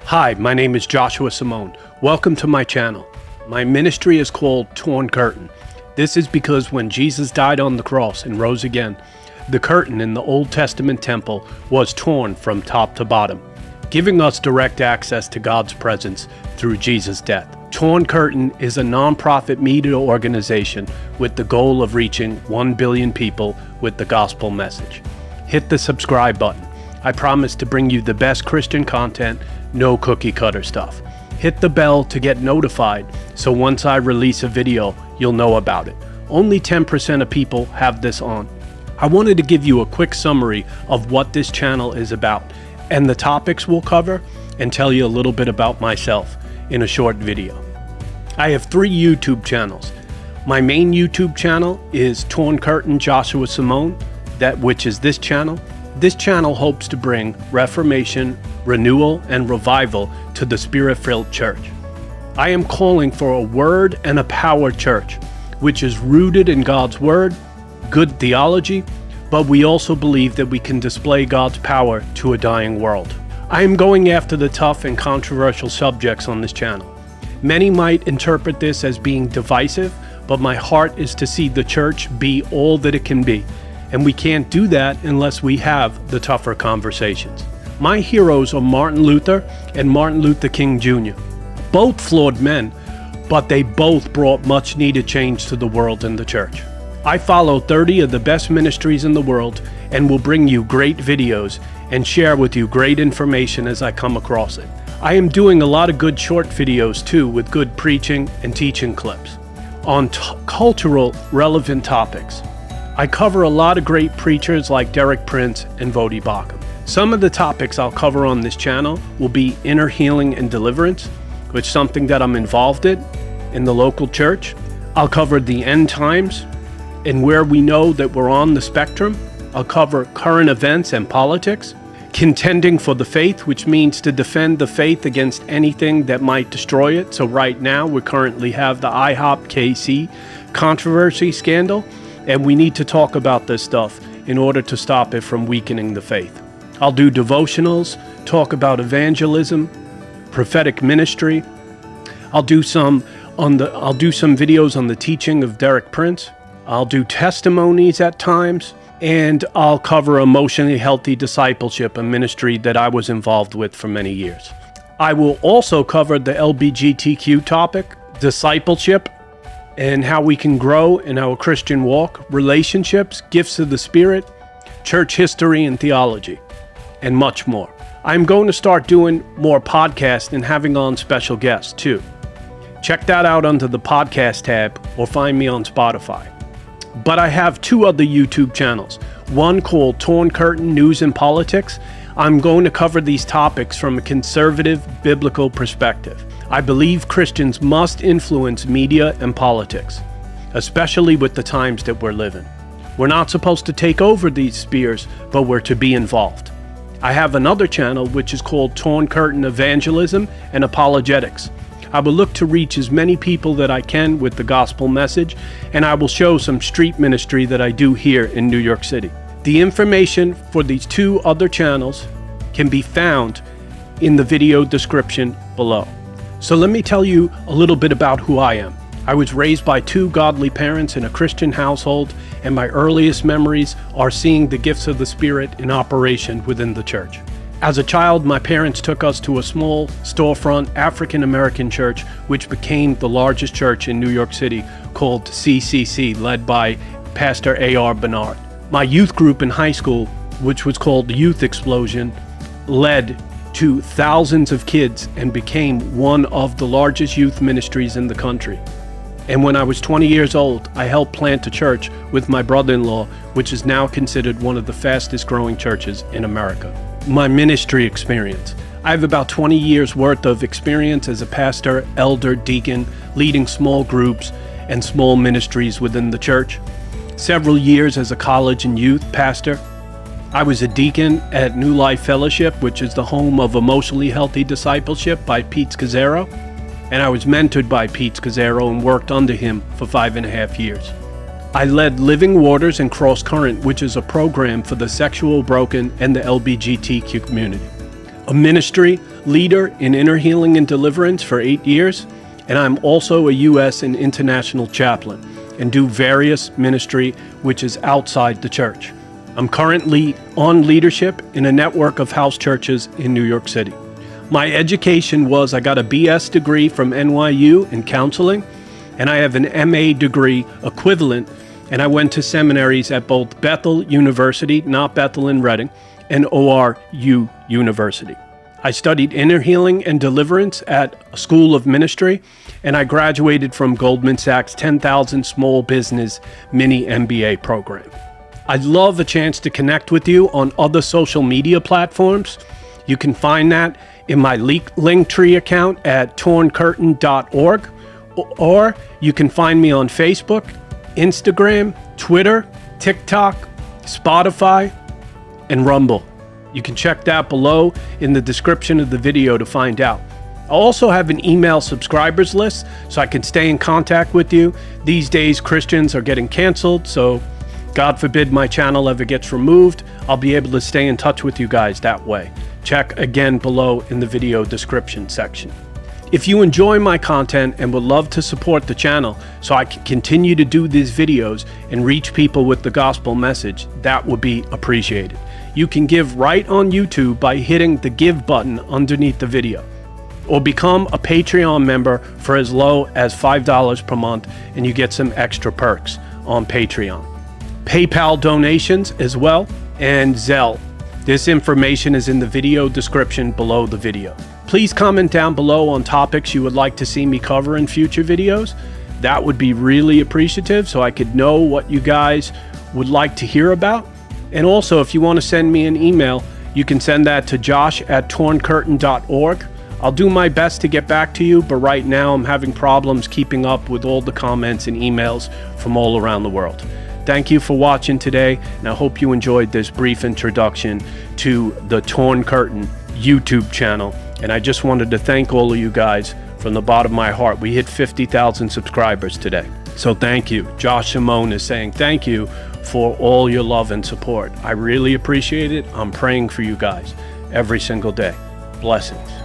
Hi, my name is Joshua Simone. Welcome to my channel. My ministry is called Torn Curtain. This is because when Jesus died on the cross and rose again, the curtain in the Old Testament temple was torn from top to bottom, giving us direct access to God's presence through Jesus' death. Torn Curtain is a non-profit media organization with the goal of reaching 1 billion people with the gospel message. Hit the subscribe button. I promise to bring you the best Christian content, no cookie cutter stuff. Hit the bell to get notified so once I release a video, you'll know about it. Only 10% of people have this on. I wanted to give you a quick summary of what this channel is about and the topics we'll cover, and tell you a little bit about myself in a short video. I have 3 YouTube channels. My main YouTube channel is Torn Curtain Joshua Simone, which is this channel. This channel hopes to bring Reformation, Renewal, and Revival to the Spirit-filled church. I am calling for a word and a power church, which is rooted in God's word, good theology, but we also believe that we can display God's power to a dying world. I am going after the tough and controversial subjects on this channel. Many might interpret this as being divisive, but my heart is to see the church be all that it can be. And we can't do that unless we have the tougher conversations. My heroes are Martin Luther and Martin Luther King Jr. Both flawed men, but they both brought much needed change to the world and the church. I follow 30 of the best ministries in the world and will bring you great videos and share with you great information as I come across it. I am doing a lot of good short videos too, with good preaching and teaching clips on cultural relevant topics. I cover a lot of great preachers like Derek Prince and Vodi Bakum. Some of the topics I'll cover on this channel will be inner healing and deliverance, which is something that I'm involved in the local church. I'll cover the end times and where we know that we're on the spectrum. I'll cover current events and politics. Contending for the faith, which means to defend the faith against anything that might destroy it. So right now we currently have the IHOP KC controversy scandal, and we need to talk about this stuff in order to stop it from weakening the faith. I'll do devotionals, talk about evangelism, prophetic ministry. I'll do some videos on the teaching of Derek Prince. I'll do testimonies at times, and I'll cover emotionally healthy discipleship, a ministry that I was involved with for many years. I will also cover the LGBTQ topic, discipleship, and how we can grow in our Christian walk, relationships, gifts of the Spirit, church history and theology, and much more. I'm going to start doing more podcasts and having on special guests too. Check that out under the podcast tab or find me on Spotify. But I have 2 other YouTube channels, one called Torn Curtain News and Politics. I'm going to cover these topics from a conservative biblical perspective. I believe Christians must influence media and politics, especially with the times that we're living. We're not supposed to take over these spheres, but we're to be involved. I have another channel which is called Torn Curtain Evangelism and Apologetics. I will look to reach as many people that I can with the gospel message, and I will show some street ministry that I do here in New York City. The information for these 2 other channels can be found in the video description below. So let me tell you a little bit about who I am. I was raised by 2 godly parents in a Christian household, and my earliest memories are seeing the gifts of the Spirit in operation within the church. As a child, my parents took us to a small storefront African-American church, which became the largest church in New York City, called CCC, led by Pastor A.R. Bernard. My youth group in high school, which was called Youth Explosion, led to thousands of kids and became one of the largest youth ministries in the country. And when I was 20 years old, I helped plant a church with my brother-in-law, which is now considered one of the fastest growing churches in America. My ministry experience. I have about 20 years worth of experience as a pastor, elder, deacon, leading small groups and small ministries within the church. Several years as a college and youth pastor. I was a deacon at New Life Fellowship, which is the home of emotionally healthy discipleship by Pete Scazzaro, and I was mentored by Pete Scazzaro and worked under him for 5.5 years. I led Living Waters and Cross Current, which is a program for the sexual broken and the LGBTQ community. A ministry leader in inner healing and deliverance for 8 years, and I'm also a U.S. and international chaplain and do various ministry which is outside the church. I'm currently on leadership in a network of house churches in New York City. My education was I got a BS degree from NYU in counseling, and I have an MA degree equivalent, and I went to seminaries at both Bethel University, not Bethel in Reading, and ORU University. I studied inner healing and deliverance at a school of ministry, and I graduated from Goldman Sachs' 10,000 Small Business Mini MBA program. I'd love a chance to connect with you on other social media platforms. You can find that in my Linktree account at torncurtain.org, or you can find me on Facebook, Instagram, Twitter, TikTok, Spotify, and Rumble. You can check that below in the description of the video to find out. I also have an email subscribers list so I can stay in contact with you. These days, Christians are getting canceled, so God forbid my channel ever gets removed. I'll be able to stay in touch with you guys that way. Check again below in the video description section. If you enjoy my content and would love to support the channel so I can continue to do these videos and reach people with the gospel message, that would be appreciated. You can give right on YouTube by hitting the give button underneath the video, or become a Patreon member for as low as $5 per month, and you get some extra perks on Patreon. PayPal donations as well, and Zelle. This information is in the video description below the video. Please comment down below on topics you would like to see me cover in future videos. That would be really appreciative so I could know what you guys would like to hear about. And also, if you want to send me an email, you can send that to josh@torncurtain.org. I'll do my best to get back to you, but right now I'm having problems keeping up with all the comments and emails from all around the world. Thank you for watching today, and I hope you enjoyed this brief introduction to the Torn Curtain YouTube channel. And I just wanted to thank all of you guys from the bottom of my heart. We hit 50,000 subscribers today. So thank you. Josh Simone is saying thank you for all your love and support. I really appreciate it. I'm praying for you guys every single day. Blessings.